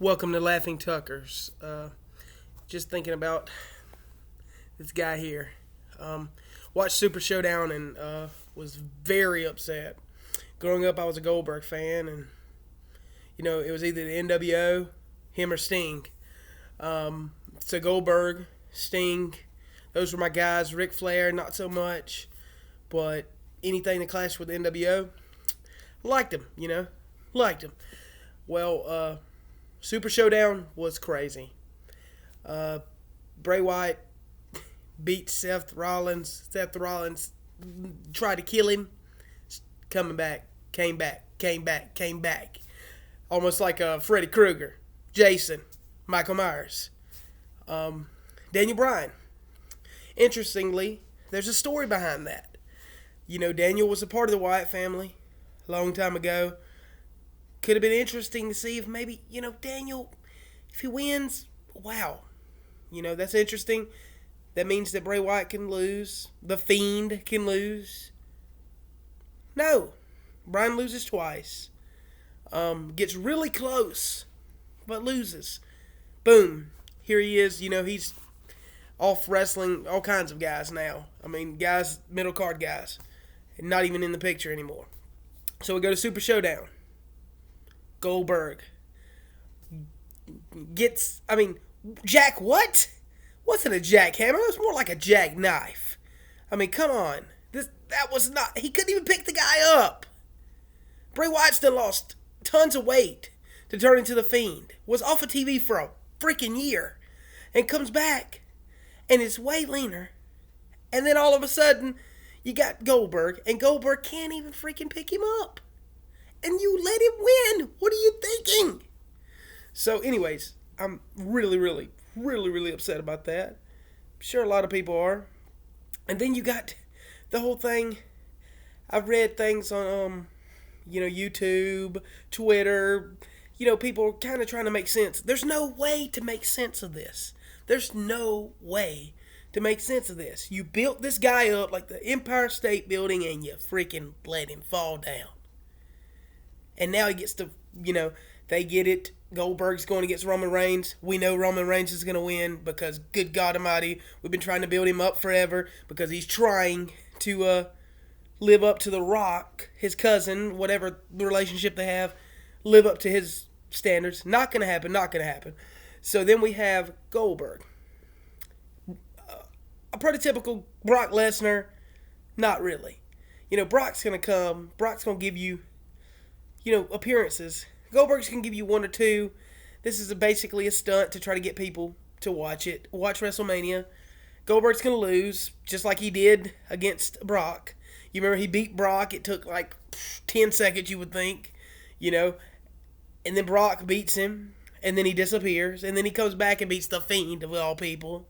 Welcome to Laughing Tuckers. Just thinking about this guy here. Watched Super Showdown and was very upset. Growing up, I was a Goldberg fan, and it was either the NWO, him or Sting. So Goldberg, Sting, those were my guys. Ric Flair, not so much, but anything that clashed with the NWO, liked him. Liked him. Well, Super Showdown was crazy. Bray Wyatt beat Seth Rollins. Seth Rollins tried to kill him. Came back. Almost like Freddy Krueger, Jason, Michael Myers. Daniel Bryan. Interestingly, there's a story behind that. Daniel was a part of the Wyatt family a long time ago. Could have been interesting to see if maybe, Daniel, if he wins, wow. That's interesting. That means that Bray Wyatt can lose. The Fiend can lose. No. Bryan loses twice. Gets really close, but loses. Boom. Here he is. He's off wrestling all kinds of guys now. Guys, middle card guys. Not even in the picture anymore. So we go to Super Showdown. Goldberg gets, jack what? Wasn't a jackhammer. It was more like a jackknife. Come on. That was not, he couldn't even pick the guy up. Bray Wyatt still lost tons of weight to turn into the Fiend. Was off of TV for a freaking year. And comes back and is way leaner. And then all of a sudden, you got Goldberg, and Goldberg can't even freaking pick him up. And you let him win. What are you thinking? So anyways, I'm really upset about that. I'm sure a lot of people are. And then you got the whole thing. I've read things on, YouTube, Twitter. People are kind of trying to make sense. There's no way to make sense of this. There's no way to make sense of this. You built this guy up like the Empire State Building and you freaking let him fall down. And now he gets to, they get it. Goldberg's going against Roman Reigns. We know Roman Reigns is going to win because, good God Almighty, we've been trying to build him up forever because he's trying to live up to The Rock, his cousin, whatever relationship they have, live up to his standards. Not going to happen. So then we have Goldberg. A prototypical Brock Lesnar, not really. Brock's going to come. Brock's going to give you, appearances. Goldberg's going to give you one or two. This is basically a stunt to try to get people to watch it. Watch WrestleMania. Goldberg's going to lose, just like he did against Brock. You remember he beat Brock. It took like 10 seconds, you would think. And then Brock beats him. And then he disappears. And then he comes back and beats the Fiend, of all people.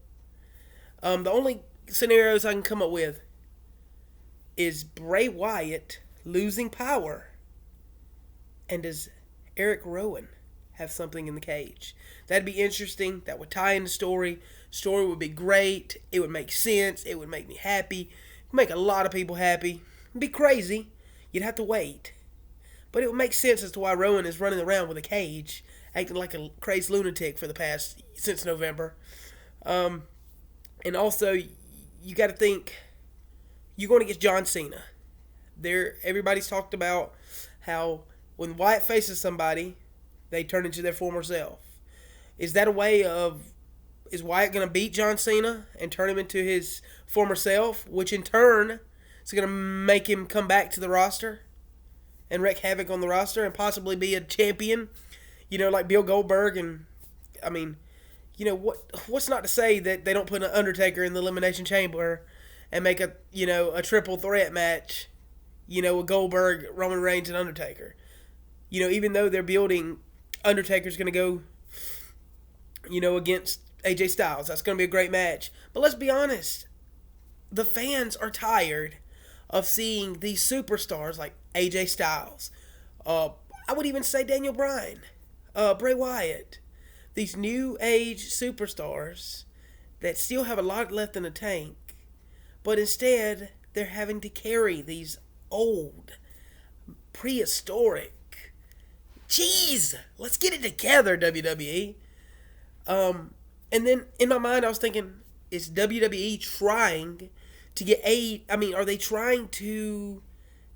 The only scenarios I can come up with is Bray Wyatt losing power. And does Eric Rowan have something in the cage? That'd be interesting. That would tie in the story. Story would be great. It would make sense. It would make me happy. Make a lot of people happy. It'd be crazy. You'd have to wait. But it would make sense as to why Rowan is running around with a cage, acting like a crazed lunatic since November. And also, you got to think, you're going against John Cena. Everybody's talked about how when Wyatt faces somebody, they turn into their former self. Is that a way of, is Wyatt going to beat John Cena and turn him into his former self, which in turn is going to make him come back to the roster and wreak havoc on the roster and possibly be a champion, like Bill Goldberg? And, what's not to say that they don't put an Undertaker in the Elimination Chamber and make a triple threat match, with Goldberg, Roman Reigns, and Undertaker. Even though they're building Undertaker's going to go, against AJ Styles. That's going to be a great match. But let's be honest. The fans are tired of seeing these superstars like AJ Styles. I would even say Daniel Bryan. Bray Wyatt. These new age superstars that still have a lot left in the tank. But instead, they're having to carry these old, prehistoric Jeez, let's get it together, WWE. And then in my mind, I was thinking, is WWE trying to get are they trying to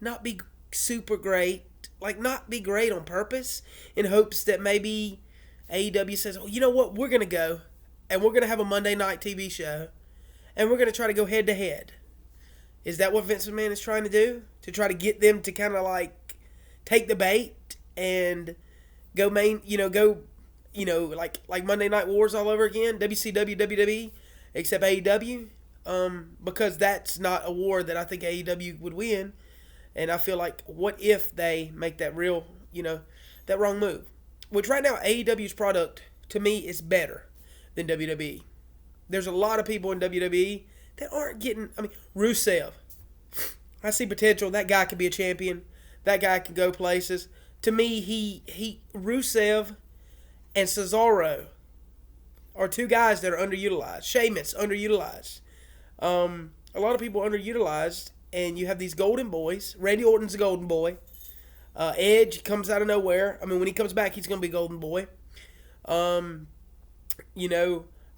not be super great, like not be great on purpose, in hopes that maybe AEW says, oh, you know what, we're going to go and we're going to have a Monday night TV show and we're going to try to go head to head. Is that what Vince McMahon is trying to do? To try to get them to kind of like take the bait and go like Monday Night Wars all over again, WCW, WWE, except AEW, because that's not a war that I think AEW would win, and I feel like, what if they make that that wrong move? Which right now, AEW's product, to me, is better than WWE. There's a lot of people in WWE that aren't getting, Rusev. I see potential. That guy could be a champion. That guy can go places. To me, Rusev and Cesaro are two guys that are underutilized. Sheamus, underutilized. A lot of people underutilized, and you have these golden boys. Randy Orton's a golden boy. Edge comes out of nowhere. When he comes back, he's going to be golden boy.